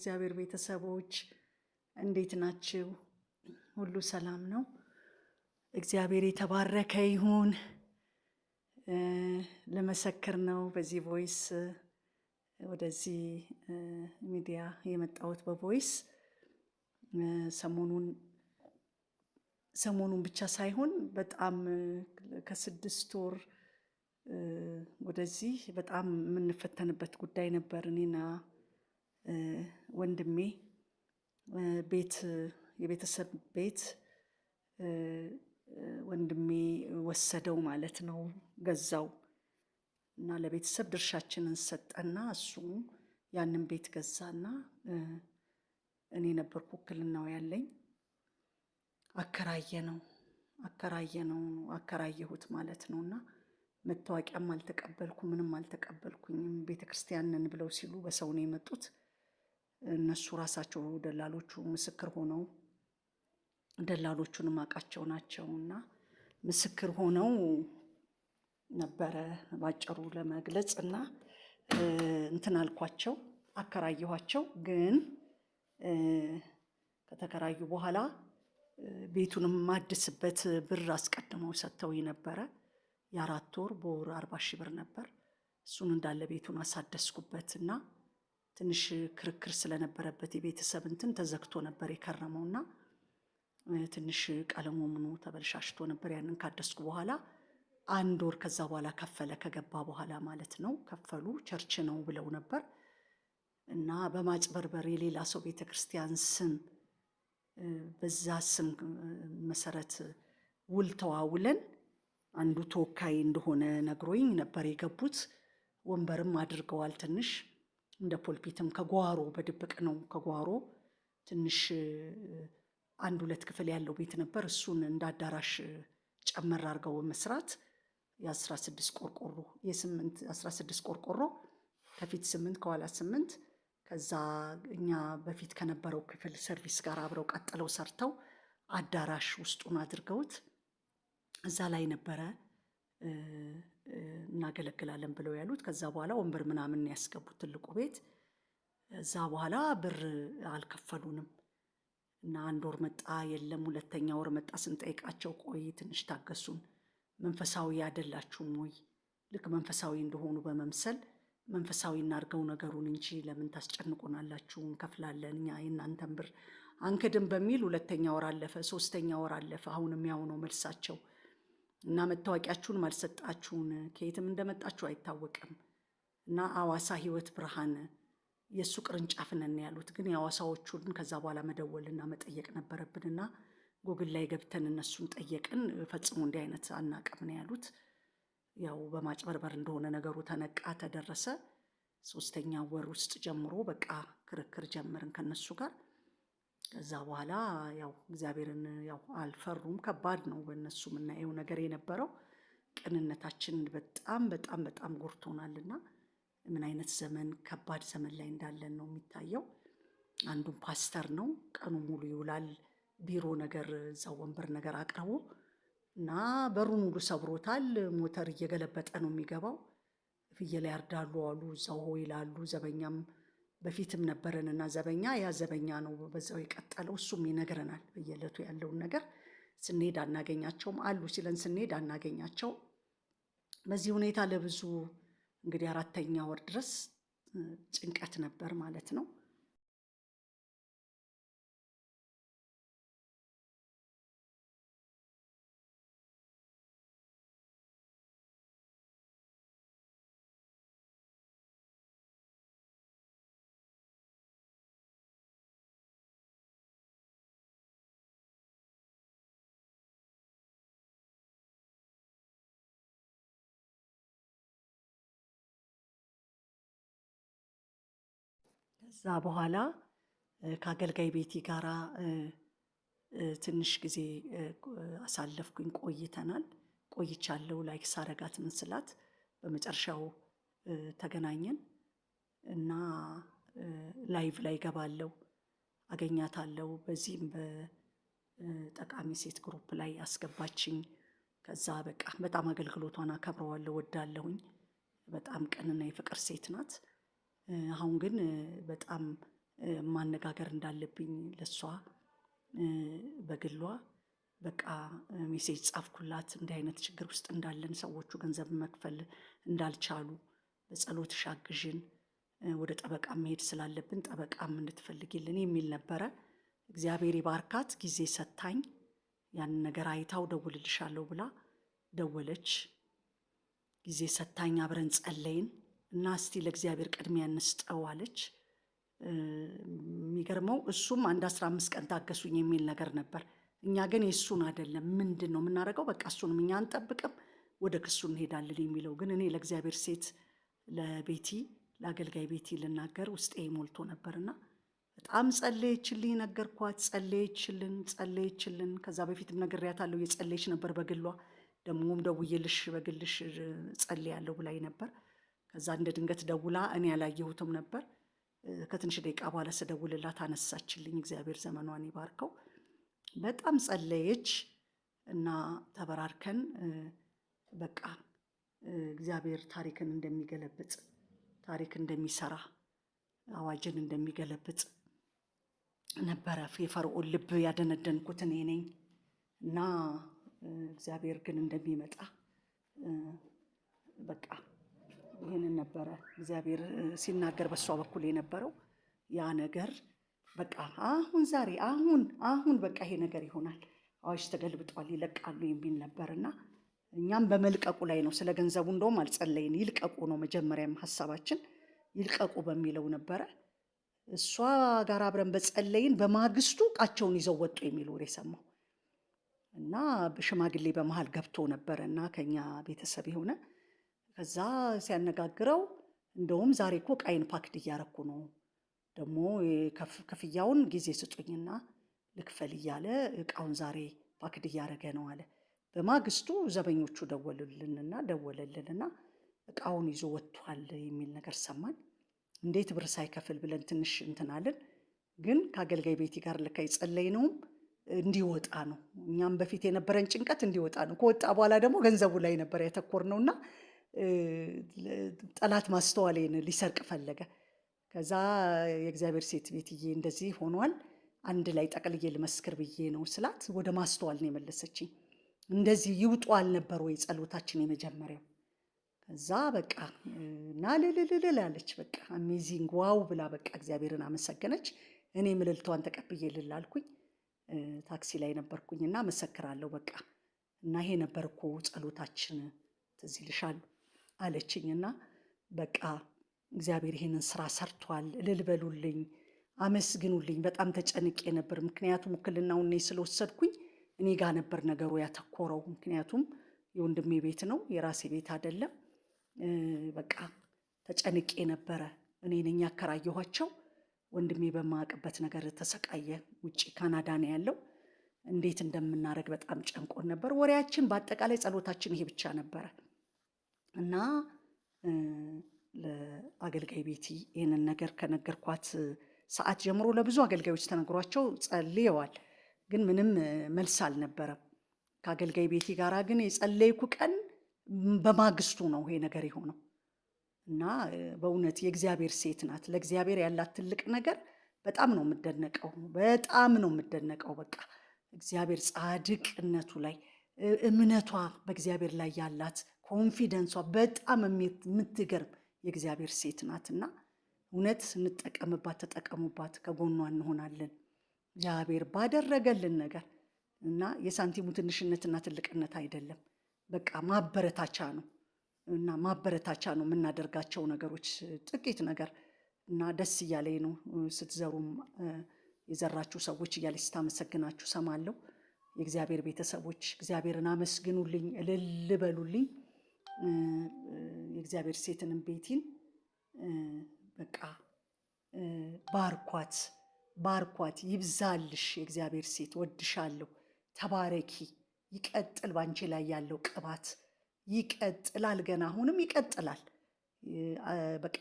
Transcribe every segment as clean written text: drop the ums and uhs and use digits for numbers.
እግዚአብሔር ቤተሰቦች እንዴት ናችሁ? ሁሉ ሰላም ነው? እግዚአብሔር የተባረከ ይሁን። ለመሰክር ነው በዚህ ቮይስ ወደዚህ ሚዲያ የመጣሁት። በቮይስ ሰሞኑን ብቻ ሳይሆን በጣም ከ6 ወር ወደዚህ በጣም የምንፈተንበት ጉዳይ ነበር። እኔና ወንድሜ የቤተሰብ ቤት ወንድሜ ወሰደው ማለት ነው፣ ገዛው እና ለቤተሰብ ድርሻችንን ሰጠና እሱ ያንን ቤት ገዛና እኔ ነበርኩ ውክልናው ያለኝ። አከራየሁት ማለት ነውና መታወቂያም አልተቀበልኩ፣ ምንም አልተቀበልኩኝም። ቤተክርስቲያንን ብለው ሲሉ በሰው ነው የመጡት። እነሱ ራሳቸው ደላሎቹ ምስክር ሆነው፣ ደላሎቹንም አውቃቸው ናቸውና ምስክር ሆነው ነበረ ባጭሩ ለመግለጽ እና እንትን አልኳቸው፣ አከራየኋቸው። ግን ከተከራዩ በኋላ ቤቱንም ማድስበት ብር አስቀድመው ሰጥተው ነበረ። የ4 ወር በወር 40 ሺህ ብር ነበር። እሱን እንዳለ ቤቱን አሳደስኩበትና ትንሽ ክርክር ስለነበረበት የቤተሰብ እንትን ተዘግቶ ነበር የከረመውና ትንሽ ቀለሙ ምኑ ተበልሻሽቶ ነበር። ያንን ካደስኩ በኋላ 1 ወር ከዛ በኋላ ከገባ በኋላ ማለት ነው። ከፈሉ። ቸርች ነው ብለው ነበር እና በማጭበርበር የሌላ ሰው ቤተክርስቲያን ስም በዛ ስም መሰረት ውል ተዋውለን አንዱ ተወካይ እንደሆነ ነግሮኝ ነበር የገቡት። ወንበርም አድርገዋል። ትንሽ እንደ ፖልፒትም ከጓሮ በድብቅ ነው። ከጓሮ ትንሽ 1-2 ክፍል ያለው ቤት ነበር። እሱን እንደ አዳራሽ ጨመር አድርገው መስራት የ16 ቆርቆሮ ከፊት 8 ከኋላ 8 ከዛ እኛ በፊት ከነበረው ክፍል ሰርቪስ ጋር አብረው ቀጥለው ሰርተው አዳራሽ ውስጡን አድርገውት እዛ ላይ ነበረ እናገለግላለን ብለው ያሉት። ከዛ በኋላ ወንበር ምናምን ያስገቡት ትልቁ ቤት። እዛ በኋላ ብር አልከፈሉንም እና 1 ወር መጣ፣ የለም 2ኛ ወር መጣ። ስንጠይቃቸው ቆይ ትንሽ ታገሱን፣ መንፈሳዊ አይደላችሁም ወይ? ልክ መንፈሳዊ እንደሆኑ በመምሰል መንፈሳዊ እናድርገው ነገሩን እንጂ ለምን ታስጨንቁናላችሁ? እንከፍላለን እኛ የእናንተን ብር አንክድም በሚል 2ኛ ወር አለፈ፣ 3ኛ ወር አለፈ። አሁንም ያው ነው መልሳቸው እና መታወቂያችሁን አልሰጣችሁን፣ ከየትም እንደመጣችሁ አይታወቅም እና አዋሳ ህይወት ብርሃን የሱ ቅርንጫፍ ነን ያሉት። ግን የአዋሳዎቹን ከዛ በኋላ መደወልና መጠየቅ ነበረብንና ጎግል ላይ ገብተን እነሱን ጠየቅን። ፈጽሞ እንዲህ አይነት አናውቅም ነው ያሉት። ያው በማጭበርበር እንደሆነ ነገሩ ተነቃ፣ ተደረሰ። 3ኛ ወር ውስጥ ጀምሮ በቃ ክርክር ጀመርን ከነሱ ጋር። ከዛ በኋላ ያው እግዚአብሔርን ያው አልፈሩም። ከባድ ነው በእነሱ የምናየው ነገር የነበረው። ቅንነታችን በጣም በጣም በጣም ጎርቶናልና ምን አይነት ዘመን ከባድ ዘመን ላይ እንዳለን ነው የሚታየው። አንዱን ፓስተር ነው፣ ቀኑ ሙሉ ይውላል ቢሮ ነገር፣ እዛው ወንበር ነገር አቅርቦ እና በሩን ሙሉ ሰብሮታል። ሞተር እየገለበጠ ነው የሚገባው። ፍየል ያርዳሉ አሉ፣ እዛው ይላሉ። ዘበኛም በፊትም ነበረንና ያ ዘበኛ ነው በዛው የቀጠለው። እሱም ይነግረናል በየዕለቱ ያለውን ነገር። ስንሄድ አናገኛቸውም አሉ ሲለን ስንሄድ አናገኛቸው። በዚህ ሁኔታ ለብዙ እንግዲህ 4ኛ ወር ድረስ ጭንቀት ነበር ማለት ነው። ከዛ በኋላ ከአገልጋይ ቤቲ ጋራ ትንሽ ጊዜ አሳለፍኩኝ። ቆይቻለሁ። ላይክ ሳረጋት ምን ስላት በመጨረሻው ተገናኘን እና ላይቭ ላይ ገባለሁ፣ አገኛታለሁ። በዚህም በጠቃሚ ሴት ግሩፕ ላይ አስገባችኝ። ከዛ በቃ በጣም አገልግሎቷን አከብረዋለሁ፣ ወዳለሁኝ። በጣም ቅንና የፍቅር ሴት ናት። አሁን ግን በጣም ማነጋገር እንዳለብኝ ለሷ በግሏ በቃ ሜሴጅ ጻፍኩላት። እንዲህ አይነት ችግር ውስጥ እንዳለን ሰዎቹ ገንዘብ መክፈል እንዳልቻሉ በጸሎት ሻግዥን ወደ ጠበቃ መሄድ ስላለብን ጠበቃም እንድትፈልጊልን የሚል ነበረ። እግዚአብሔር ይባርካት። ጊዜ ሰታኝ ያንን ነገር አይታው ደውልልሻለሁ ብላ ደወለች። ጊዜ ሰታኝ አብረን ጸለይን እና እስቲ ለእግዚአብሔር ቅድሚያ እንስጠው አለች። የሚገርመው እሱም አንድ 15 ቀን ታገሱኝ የሚል ነገር ነበር። እኛ ግን የእሱን አይደለም ምንድን ነው የምናደርገው፣ በቃ እሱንም እኛ አንጠብቅም፣ ወደ ክሱ እንሄዳለን የሚለው ግን እኔ ለእግዚአብሔር ሴት ለቤቲ ለአገልጋይ ቤቲ ልናገር ውስጤ ሞልቶ ነበርና በጣም ጸለየችልኝ። ነገርኳት፣ ጸለየችልን። ከዛ በፊትም ነግሬያታለሁ፣ የጸለየች ነበር በግሏ። ደግሞም ደውዬልሽ በግልሽ ጸልያለሁ ብላኝ ነበር። ከዛ እንደ ድንገት ደውላ እኔ ያላየሁትም ነበር። ከትንሽ ደቂቃ በኋላ ስደውልላት አነሳችልኝ። እግዚአብሔር ዘመኗን ይባርከው። በጣም ጸለየች እና ተበራርከን በቃ እግዚአብሔር ታሪክን እንደሚገለብጥ፣ ታሪክ እንደሚሰራ፣ አዋጅን እንደሚገለብጥ ነበረ የፈርዖን ልብ ያደነደንኩት እኔ ነኝ እና እግዚአብሔር ግን እንደሚመጣ በቃ ይህንን ነበረ እግዚአብሔር ሲናገር በሷ በኩል የነበረው ያ ነገር። በቃ አሁን ዛሬ አሁን በቃ ይሄ ነገር ይሆናል፣ አዋጅ ተገልብጧል፣ ይለቃሉ የሚል ነበርና እኛም በመልቀቁ ላይ ነው። ስለ ገንዘቡ እንደውም አልጸለይን፣ ይልቀቁ ነው መጀመሪያም ሀሳባችን፣ ይልቀቁ በሚለው ነበረ። እሷ ጋር አብረን በጸለይን በማግስቱ ዕቃቸውን ይዘው ወጡ የሚል ወሬ ሰማሁ እና ሽማግሌ በመሃል ገብቶ ነበረ እና ከኛ ቤተሰብ የሆነ ከዛ ሲያነጋግረው እንደውም ዛሬ እኮ ዕቃዬን ፓክድ እያረኩ ነው፣ ደግሞ ክፍያውን ጊዜ ስጡኝና ልክፈል እያለ ዕቃውን ዛሬ ፓክድ እያረገ ነው አለ። በማግስቱ ዘበኞቹ ደወለልንና ዕቃውን ይዞ ወጥቷል የሚል ነገር ሰማን። እንዴት ብር ሳይከፍል ብለን ትንሽ እንትናልን። ግን ከአገልጋይ ቤቲ ጋር ልካ የጸለይነውም እንዲወጣ ነው። እኛም በፊት የነበረን ጭንቀት እንዲወጣ ነው። ከወጣ በኋላ ደግሞ ገንዘቡ ላይ ነበር ያተኮርነውና ጠላት ማስተዋሌን ሊሰርቅ ፈለገ። ከዛ የእግዚአብሔር ሴት ቤትዬ እንደዚህ ሆኗል፣ አንድ ላይ ጠቅልዬ ልመስክር ብዬ ነው ስላት ወደ ማስተዋል ነው የመለሰችኝ። እንደዚህ ይውጡ አልነበር ወይ ጸሎታችን የመጀመሪያው? ከዛ በቃ እና ልልልል አለች። በቃ አሜዚንግ ዋው ብላ በቃ እግዚአብሔርን አመሰገነች። እኔ ምልልቷን ተቀብዬ ልላልኩኝ ታክሲ ላይ ነበርኩኝና መሰክራለሁ በቃ እና ይሄ ነበር እኮ ጸሎታችን ትዝ ይልሻል አለችኝና በቃ እግዚአብሔር ይሄንን ስራ ሰርቷል፣ እልል በሉልኝ፣ አመስግኑልኝ። በጣም ተጨንቄ ነበር፣ ምክንያቱም ውክልናውን እኔ ስለወሰድኩኝ እኔ ጋር ነበር ነገሩ ያተኮረው። ምክንያቱም የወንድሜ ቤት ነው የራሴ ቤት አይደለም። በቃ ተጨንቄ ነበረ። እኔ ነኝ ያከራየኋቸው። ወንድሜ በማያውቅበት ነገር ተሰቃየ። ውጪ ካናዳ ነው ያለው። እንዴት እንደምናደርግ በጣም ጨንቆን ነበር። ወሬያችን በአጠቃላይ ጸሎታችን ይሄ ብቻ ነበረ እና ለአገልጋይ ቤቲ ይህንን ነገር ከነገርኳት ሰዓት ጀምሮ ለብዙ አገልጋዮች ተነግሯቸው ጸልየዋል፣ ግን ምንም መልስ አልነበረም። ከአገልጋይ ቤቲ ጋር ግን የጸለይኩ ቀን በማግስቱ ነው ይሄ ነገር የሆነው እና በእውነት የእግዚአብሔር ሴት ናት። ለእግዚአብሔር ያላት ትልቅ ነገር በጣም ነው የምደነቀው። በቃ እግዚአብሔር ጻድቅነቱ ላይ እምነቷ በእግዚአብሔር ላይ ያላት ኮንፊደንሷ በጣም የምትገርም የእግዚአብሔር ሴት ናትና እውነት እንጠቀምባት፣ ተጠቀሙባት፣ ከጎኗ እንሆናለን። እግዚአብሔር ባደረገልን ነገር እና የሳንቲሙ ትንሽነትና ትልቅነት አይደለም፣ በቃ ማበረታቻ ነው እና ማበረታቻ ነው የምናደርጋቸው ነገሮች ጥቂት ነገር እና ደስ እያለኝ ነው። ስትዘሩም የዘራችሁ ሰዎች እያለች ስታመሰግናችሁ ሰማለሁ። የእግዚአብሔር ቤተሰቦች እግዚአብሔርን አመስግኑልኝ፣ እልል በሉልኝ። የእግዚአብሔር ሴትንም ቤቲን በቃ ባርኳት፣ ይብዛልሽ። የእግዚአብሔር ሴት ወድሻለሁ፣ ተባረኪ። ይቀጥል፣ ባንቺ ላይ ያለው ቅባት ይቀጥላል፣ ገና አሁንም ይቀጥላል። በቃ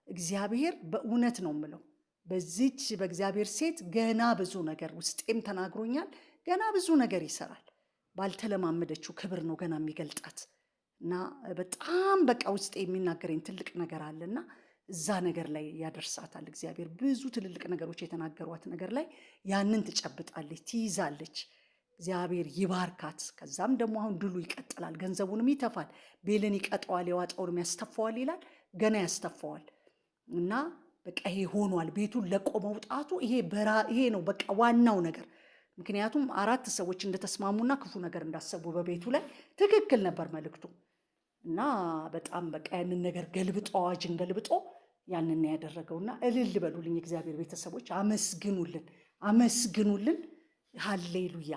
እግዚአብሔር በእውነት ነው የምለው በዚች በእግዚአብሔር ሴት ገና ብዙ ነገር ውስጤም ተናግሮኛል። ገና ብዙ ነገር ይሰራል። ባልተለማመደችው ክብር ነው ገና የሚገልጣት እና በጣም በቃ ውስጤ የሚናገረኝ ትልቅ ነገር አለና እዛ ነገር ላይ ያደርሳታል እግዚአብሔር። ብዙ ትልልቅ ነገሮች የተናገሯት ነገር ላይ ያንን ትጨብጣለች፣ ትይዛለች። እግዚአብሔር ይባርካት። ከዛም ደግሞ አሁን ድሉ ይቀጥላል፣ ገንዘቡንም ይተፋል፣ ቤልን ይቀጠዋል፣ የዋጠውንም ያስተፋዋል ይላል። ገና ያስተፋዋል እና በቃ ይሄ ሆኗል። ቤቱን ለቆ መውጣቱ ይሄ ነው በቃ ዋናው ነገር። ምክንያቱም 4 ሰዎች እንደተስማሙና ክፉ ነገር እንዳሰቡ በቤቱ ላይ ትክክል ነበር መልእክቱ እና በጣም በቃ ያንን ነገር ገልብጦ አዋጅን ገልብጦ ያንን ያደረገውና እልል በሉልኝ እግዚአብሔር ቤተሰቦች፣ አመስግኑልን፣ አመስግኑልን። ሃሌሉያ